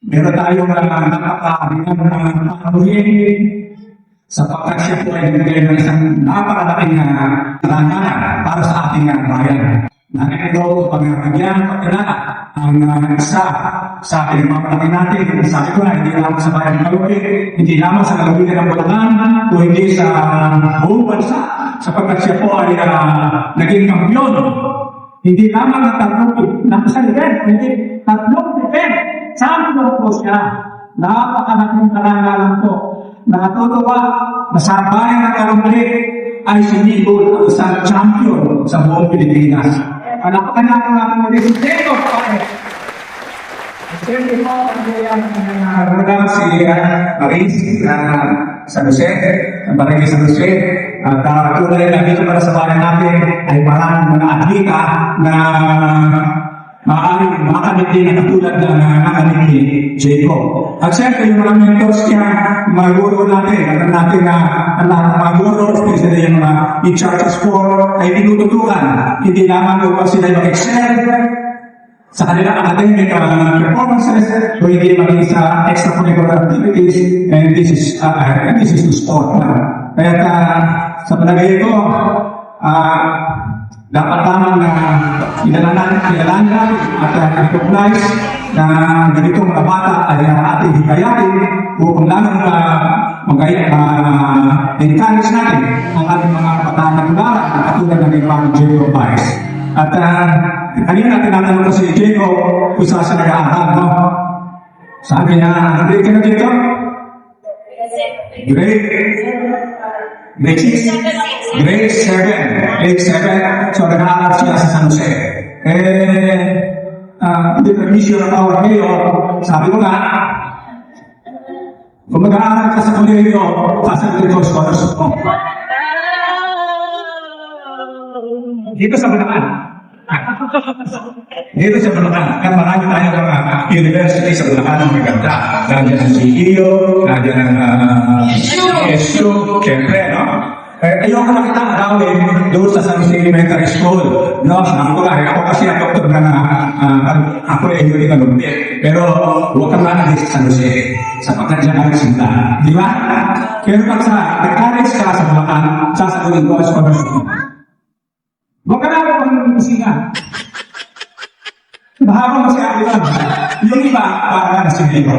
Meron tayong nakakaabigan ng patuloy sapagkat siya po ay nagbigay ng isang napakalaking talangan para sa ating bayan. Nakikito, pagkakagyan, pagkakala, ang isa sa ating mapalaki natin, sabi ko na, hindi lamang sa bayan ng Caloocan, hindi lamang sa Caloocan ng Bulacan, o hindi sa buong bansa, sapagkat siya po ay naging kampiyon. Hindi lamang ang tatlong event, hindi tatlong event, champion po siya. Napakalaking talangan po. Nakatutuwa na sa bayan ng Caloocan ay sinigol ang isang champion sa buong Pilipinas. Palapakan natin natin ulit si Jacob Pare. Siyempre po, ang si Maris San Jose, ang Barangay San Jose. At tulad na dito para sa bayan natin ay maraming mga atleta na maaaring makamit din na katulad na nakamit ni Jacob. At siyempre, yung mga mentors niya, maguro natin, alam natin na ang lahat ng maguro, especially yung mga in-charge sport, ay tinututukan. Hindi lamang upang sila mag-excel sa kanilang academic performances, o hindi maging sa extracurricular activities, and this is the sport. Kaya sa palagay ko, dapat lamang na kilalanan at recognize na ganitong mga bata ay ating hikayatin upang lamang encourage natin ang ating mga kabataan na kulara na katulad ng ibang Jacob Bias. At kanina tinatanong ko si Jacob kung saan siya nag-aaral, no? Sabi niya, grade ka na dito? Grade 6? Grade 7. Grade 7. So, nag-aaral siya sa San Jose. Hindi permission ng our mayor. Sabi ko nga, kung mag-aaral ka sa kolehiyo, sasagutin ko scholarship mo. Dito sa Bulacan. Dito sa Bulacan. Kaya marami tayo mga university sa Bulacan ang maganda. Nandiyan ang CEO, nandiyan ang SU, siyempre, no? Ayoko nakita ang gawin doon sa San Jose Elementary School. No, ako kasi ang doktor na ako ay hindi ka lumit. Pero huwag kang managis sa San Jose. Sapagkat dyan ang sinta. Di ba? Pero pag nag-college ka sa Bulacan, sasagutin ko ang scholarship mo. Huwag ka na ako ng musika. Mahaba mo siya iba. Yung iba, para na sige ko.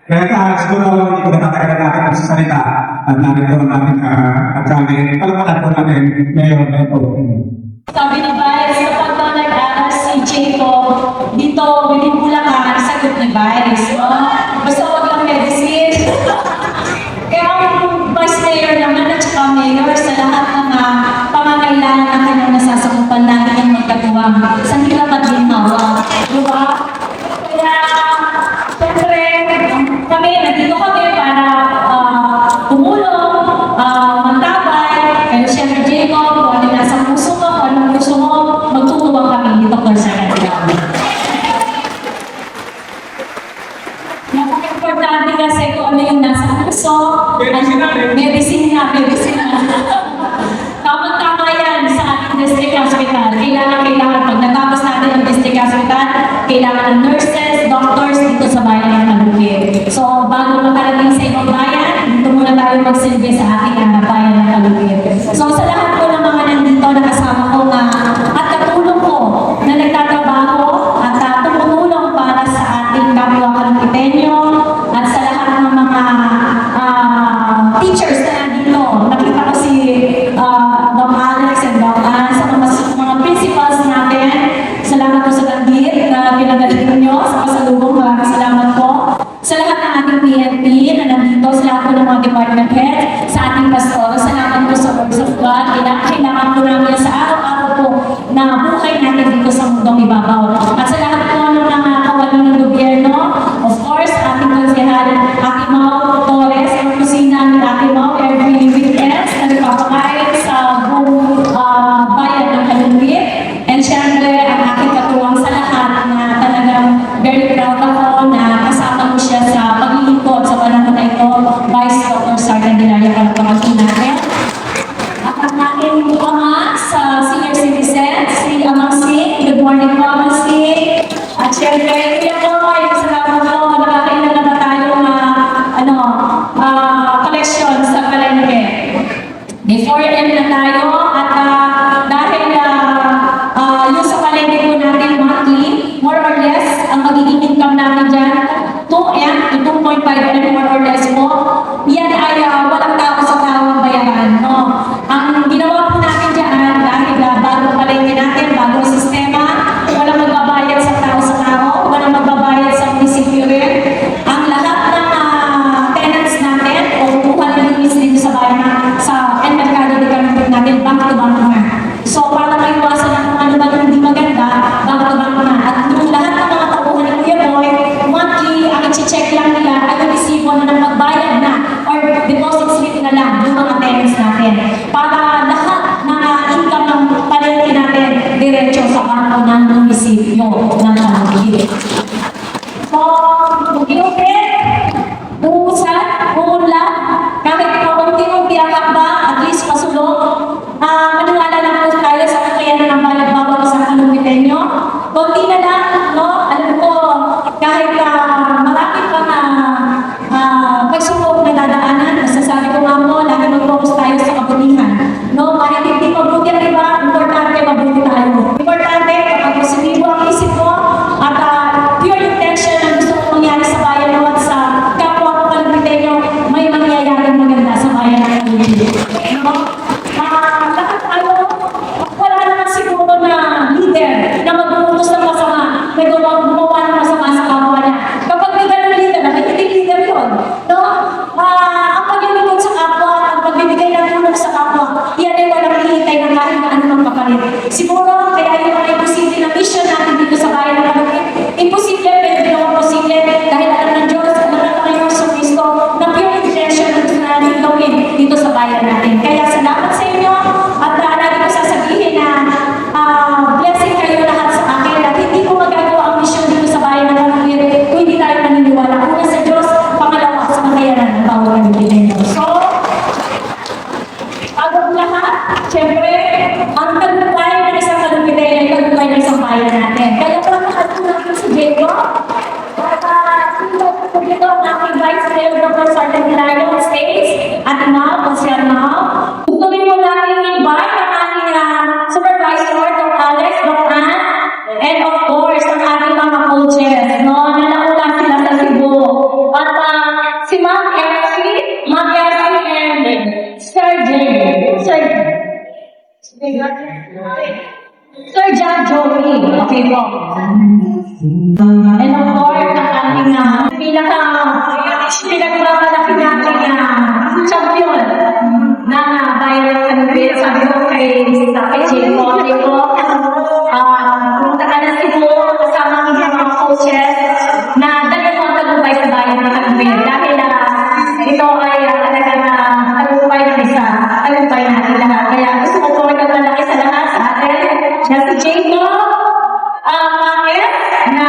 Kaya siguro hindi ko natatagal natin ang sasalita at narito ang ating kami. Palapakan po natin ngayon na ito. Sabi ni Vice, kapag daw nag-aaral si Jacob dito, within Bulacan, sagot ni Vice. Basta wag lang medicine. Kaya ang Vice Mayor naman at saka Mayor sa lahat ng pangangailangan na kanyang nasasakupan natin ang magkatuwang sa hirap at ginhawa. Diba? Kaya, siyempre, kami, nandito kami para tumulong, magtabay. Pero siyempre, Jacob, kung ano nasa puso mo, kung anong gusto mo, magtutulong kami dito ko sa kanila. Napaka-importante kasi kung ano yung nasa puso. Medicine na. Tama-tama yan sa ating district hospital. Kailangan pag natapos natin ang district hospital, kailangan ng nurses, doctors dito sa bayan ng Caloocan. So, bago makarating sa ibang bayan, dito muna tayo magsilbi sa ating bayan ng Caloocan. So, sa lahat po ng mga nandito na kasama ko at katulong ko na nagtatrabaho at tumutulong para sa ating kapwa Caloocanenyo at sa lahat ng mga teachers na nandito. Nakita ko si Dom Alex and Dom Ann, sa mga principals natin. Salamat po sa tanggit na pinagaling ninyo sa pasalubong. Maraming salamat po. Sa lahat ng ating PNP na nandito, sa lahat po ng mga department head, sa ating pastor, salamat po sa Words of God. Kailangan po namin sa araw-araw po na buhay natin dito sa mundong ibabaw. At sa lahat po ng mga kawalan ng gobyerno, of course, ating konsehal, ating mga Torres, ang kusina ng ating mga every weekends na nagpapakain sa buong bayan ng Caloocan. And syempre, ang aking katuwang sa lahat na talagang very proud ako na kasama ko siya sa paglilingkod sa panahon na ito, Vice Dr. Sargent Dilaria Palapakasyon natin. At ang aking mga sa senior citizens, si Amang Singh. Good morning po, Amang Singh. and more or less po, yan ay walang tao sa tao ang bayaran, no? Ang ginawa po natin dyan, dahil bago palengke natin, bago ang sistema, walang magbabayad sa tao, walang magbabayad sa munisipyo rin. Ang lahat ng tenants natin, o kukuha na yung dito sa bayan, sa merkado de Carmen natin, bank to bank na. So, para maiwasan ang kung ano ba yung hindi maganda, bank to bank na. At yung lahat ng mga tauhan ni Kuya Boy, monthly, ang i-check lang nila ay yung resibo na ng magbayad na or deposit slip na lang yung mga tenants natin. Para lahat ng income ng palengke natin diretso sa bangko ng munisipyo ng Taguig. So, ugi-ugi, uusan, uunlad, kahit kaunti-unti ang hakba, at least pasulong, maniwala lang po tayo sa kakayanan ng bayad bawat sa kalumitenyo. Kunti na lang, no? Alam ko, kahit marami pang pagsubok na dadaanan, masasabi ko nga mo, lagi mag-focus tayo sa kabutihan. No? Kahit hindi mabuti ang iba, importante mabuti tayo. Importante, kapag positibo ang isip mo, at pure intention ang gusto mong mangyari sa bayan mo at sa kapwa ko kalumitenyo, may mangyayaring maganda sa bayan ng Taguig. No? Lahat tayo, wala naman siguro na leader na mag-uutos ng masama, na gumawa ng masama sa kapwa niya. Kapag may ganun leader, nakikinig leader yun. No? Ang paglilingkod sa kapwa, ang pagbibigay ng tulong sa kapwa, yan ay walang hihintay ng kahit na anumang kapalit. Siguro, kaya yung mga imposible na mission natin dito sa bayan ng Taguig, imposible, pero ginawa posible dahil alam ng Diyos, alam ng Panginoon sa Kristo, na pure intention ang gusto natin gawin dito sa bayan natin. Kaya salamat sa inyo at lagi ko sasabihin na blessing kayo lahat sa akin at hindi ko magagawa ang mission dito sa bayan ng Taguig kung hindi tayo naniniwala. Una sa Diyos, pangalawa sa kakayanan ng bawat Pilipino. So, bago lahat, syempre, ang tagumpay ng isang kalumitenyo ay tagumpay ng isang bayan natin. Kaya pala natin natin si Diego, at dito ang aking Vice Mayor Dr. Sartan Hilario States at now, Consiel Mao. Gusto rin mo lang i-invite ang ating Supervisor, Dr. Alex, Dr. Ann, and of course, ang ating mga coaches, no, na nauna sila sa Cebu. At si Ma'am Elsie, and Sir John Joey. Okay po. And of course, ang ating pinagmamalaki natin champion ng bayan ng Taguig. Sabi ko kay Jimbo, pumunta ka na Cebu kasama ang mga coaches na dahil mo ang tagumpay sa bayan ng Taguig. Dahil ito ay talagang tagumpay ng isa, tagumpay natin lahat. Kaya gusto ko po nagmalaki sa lahat sa atin na si Jimbo, na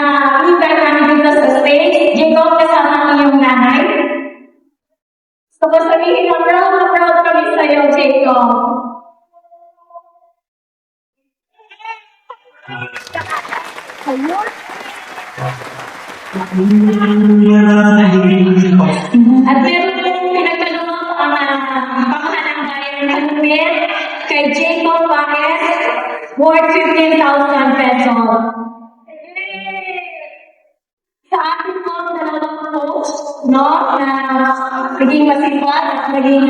invite namin dito sa stage. Jacob, kasama ang iyong nanay. So, sabihin mo, proud kami sa'yo, Jacob. At meron pong pinagtanong ang pamahalang bayan ng Taguig kay Jacob Paes, worth 15,000 pesos. Sa akin po, dalawang coach, no, na naging masipag at naging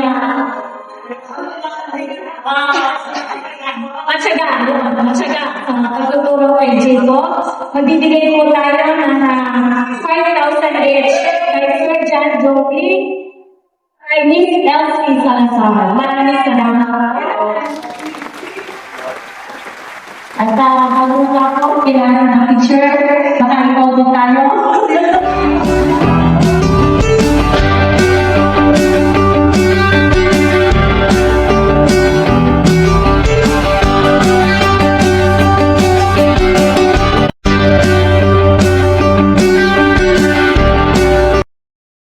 matyaga pagtuturo kay Jacob. Magbibigay po tayo ng 5,000 each kay Sir John Joey, kay Miss Elsie Salazar. Maraming salamat. At bago po, kailangan ng picture, baka ikaw din tayo.